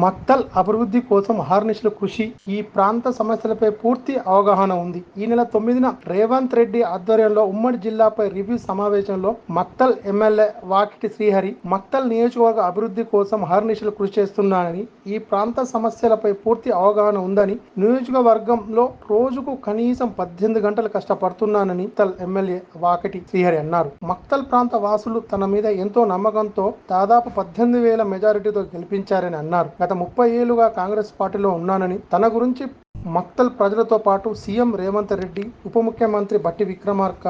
మక్తల్ అభివృద్ధి కోసం అహర్నిశలు కృషి. ఈ ప్రాంత సమస్యలపై పూర్తి అవగాహన ఉంది. ఈ నెల 9న రేవంత్ రెడ్డి ఆధ్వర్యంలో ఉమ్మడి జిల్లాపై రివ్యూ సమావేశంలో మక్తల్ ఎమ్మెల్యే వాకిటి శ్రీహరి మక్తల్ నియోజకవర్గ అభివృద్ధి కోసం అహర్నిశలు కృషి చేస్తున్నానని, ఈ ప్రాంత సమస్యలపై పూర్తి అవగాహన ఉందని, నియోజకవర్గంలో రోజుకు కనీసం 18 గంటలు కష్టపడుతున్నానని మక్తల్ ఎమ్మెల్యే వాకిటి శ్రీహరి అన్నారు. మక్తల్ ప్రాంత వాసులు తన మీద ఎంతో నమ్మకంతో దాదాపు 18,000 మెజారిటీతో గెలిపించారని అన్నారు. గత 30 ఏళ్లుగా కాంగ్రెస్ పార్టీలో ఉన్నానని, తన గురించి మక్తల్ ప్రజలతో పాటు సీఎం రేవంత్ రెడ్డి, ఉప ముఖ్యమంత్రి బట్టి విక్రమార్క,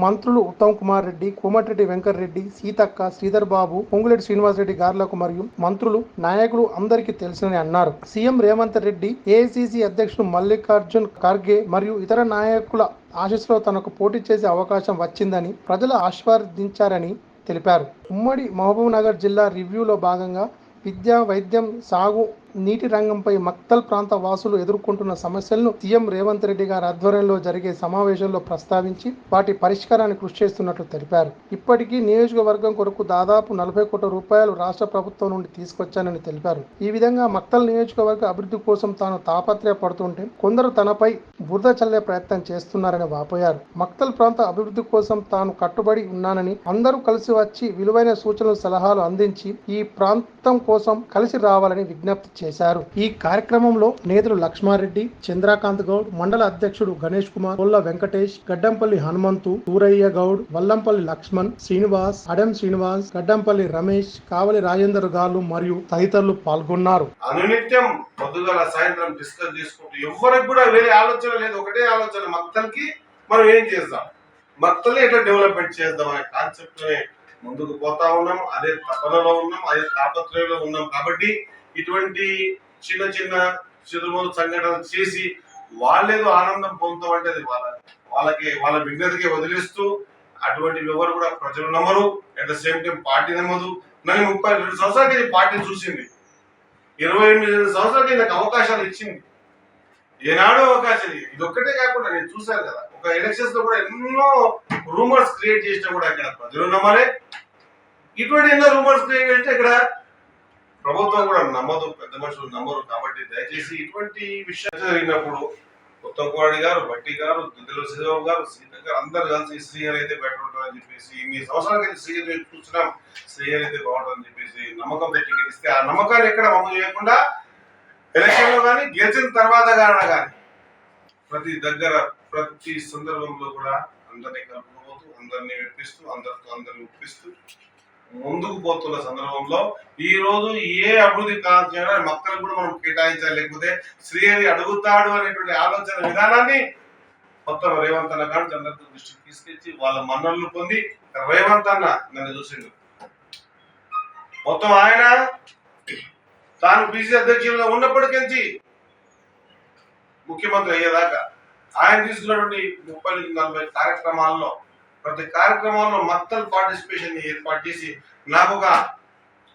మంత్రులు ఉత్తమ్ కుమార్ రెడ్డి, కోమటిరెడ్డి వెంకటరెడ్డి, సీతక్క, శ్రీధర్ బాబు, పొంగులేటి శ్రీనివాసరెడ్డి గారులకు మరియు మంత్రులు, నాయకులు అందరికీ తెలుసని అన్నారు. సీఎం రేవంత్ రెడ్డి, ఏఐసీసీ అధ్యక్షుడు మల్లికార్జున్ ఖర్గే మరియు ఇతర నాయకుల ఆశీస్సులో తనకు పోటీ చేసే అవకాశం వచ్చిందని ప్రజలు ఆశీర్వదించారని తెలిపారు. ఉమ్మడి మహబూబ్ నగర్ జిల్లా రివ్యూలో భాగంగా విద్య, వైద్యం, సాగు, నీటి రంగంపై మక్తల్ ప్రాంత వాసులు ఎదుర్కొంటున్న సమస్యలను సీఎం రేవంత్ రెడ్డి గారి ఆధ్వర్యంలో జరిగే సమావేశంలో ప్రస్తావించి వాటి పరిష్కారానికి కృషి చేస్తున్నట్లు తెలిపారు. ఇప్పటికీ నియోజకవర్గం కొరకు దాదాపు 40 కోట్ల రూపాయలు రాష్ట్ర ప్రభుత్వం నుండి తీసుకొచ్చానని తెలిపారు. ఈ విధంగా మక్తల్ నియోజకవర్గ అభివృద్ధి కోసం తాను తాపత్రయపడుతుంటే కొందరు తనపై బురద చల్లే ప్రయత్నం చేస్తున్నారని వాపోయారు. మక్తల్ ప్రాంత అభివృద్ధి కోసం తాను కట్టుబడి ఉన్నానని, అందరూ కలిసి వచ్చి విలువైన సూచనలు, సలహాలు అందించి ఈ ప్రాంతం కోసం కలిసి రావాలని విజ్ఞప్తి చేశారు. ఈ కార్యక్రమంలో నేతలు లక్ష్మారెడ్డి, చంద్రకాంత్ గౌడ్, మండల అధ్యక్షుడు గణేష్ కుమార్, కొల్ల వెంకటేష్, గడ్డంపల్లి హనుమంతు, సూరయ్య గౌడ్, వల్లంపల్లి లక్ష్మణ్, శ్రీనివాస్, అడెం శ్రీనివాస్, గడ్డంపల్లి రమేష్, కావలి రాజేందర్ గారు మరియు తదితరులు పాల్గొన్నారు. అనునిత్యం పొద్దుగాల సాయంత్రం డిస్కస్ చేసుకుంటూ ఎవరికి కూడా వేరే ఆలోచన లేదు. ఒకటే ఆలోచన, మక్తల్కి మనం ఏం చేద్దాం, మక్తల్ని ఎట్లా డెవలప్మెంట్ చేద్దాం అనే కాన్సెప్ట్ లోనే ముందుకు పోతా ఉన్నాం. అదే తపనలో ఉన్నాం, అదే తాపత్రయంలో ఉన్నాం. కాబట్టి ఇటువంటి చిన్న చిన్న చిరుమూలు సంఘటనలు చేసి వాళ్ళేదో ఆనందం పొందుతామంటే అది వాళ్ళ విజ్ఞతకి వదిలేస్తూ, అటువంటి ఎవరు కూడా ప్రజలు నమ్మరు, at the same time party నమ్మదు. నన్ను 32 సంవత్సరాలకి పార్టీ చూసింది, 28 సంవత్సరాలకి నాకు అవకాశాలు ఇచ్చింది. ఏనాడో అవకాశం ఇది ఒక్కటే కాకుండా నేను చూశాను కదా, ఒక ఎలక్షన్స్ లో కూడా ఎన్నో రూమర్స్ క్రియేట్ చేసినా కూడా ఇక్కడ ప్రజలు నమ్మలే. ఇటువంటి ఎన్నో రూమర్స్ క్రియేట్ చేస్తే ఇక్కడ ప్రభుత్వం కూడా నమ్మదు, పెద్ద మనుషులు నమ్మరు. కాబట్టి దయచేసి ఇటువంటి విషయాలు జరిగినప్పుడు ఉత్తమ్ కుమార్ గారు, బట్టి గారు, దుద్దిల శ్రీరావు గారు, సీత గారు అందరు కలిసి శ్రీహరి అయితే బెటర్ ఉంటుందని చెప్పేసి, ఇన్ని సంవత్సరాలకైతే శ్రీహరి చూసినాం, శ్రీహరి అయితే బాగుంటుందని చెప్పేసి నమ్మకంతో టికెట్ ఇస్తే, ఆ నమ్మకాన్ని ఎక్కడ అమలు చేయకుండా ఎలక్షన్ లో కానీ గెలిచిన తర్వాత కానీ ప్రతి దగ్గర ప్రతి సందర్భంలో కూడా అందరినీ కలుపుకోబోతూ, అందరినీ మెప్పిస్తూ, అందరిని ఒప్పిస్తూ ముందుకు పోతున్న సందర్భంలో ఈ రోజు ఏ అభివృద్ధి కావాలని మక్కలకు కూడా మనం కేటాయించాలి, లేకపోతే శ్రీహరి అడుగుతాడు అనేటువంటి ఆలోచన విధానాన్ని మొత్తం రేవంత్ అన్న కానీ చంద్రబాబు దృష్టికి తీసుకొచ్చి వాళ్ళ మన్ననలు పొంది, రేవంత్ అన్న నన్ను చూసిండు. మొత్తం ఆయన తాను పిసిసి అధ్యక్షులుగా ఉన్నప్పటికీ ముఖ్యమంత్రి అయ్యేదాకా ఆయన తీసుకున్నటువంటి 30-40 కార్యక్రమాల్లో ప్రతి కార్యక్రమంలో మక్తల్ పార్టిసిపేషన్ ఏర్పాటు చేసి నాకు ఒక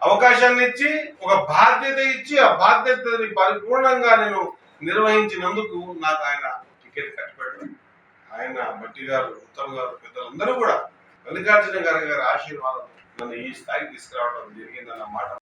అవకాశాన్ని ఇచ్చి, ఒక బాధ్యత ఇచ్చి, ఆ బాధ్యతని పరిపూర్ణంగా నేను నిర్వహించినందుకు నాకు ఆయన టికెట్ కట్టిపెట్టాడు. ఆయన బట్టి గారు, ఉత్తమ్ గారు, పెద్దలందరూ కూడా మల్లికార్జున గారి ఆశీర్వాదం నన్ను ఈ స్థాయికి తీసుకురావడం జరిగిందన్న మాట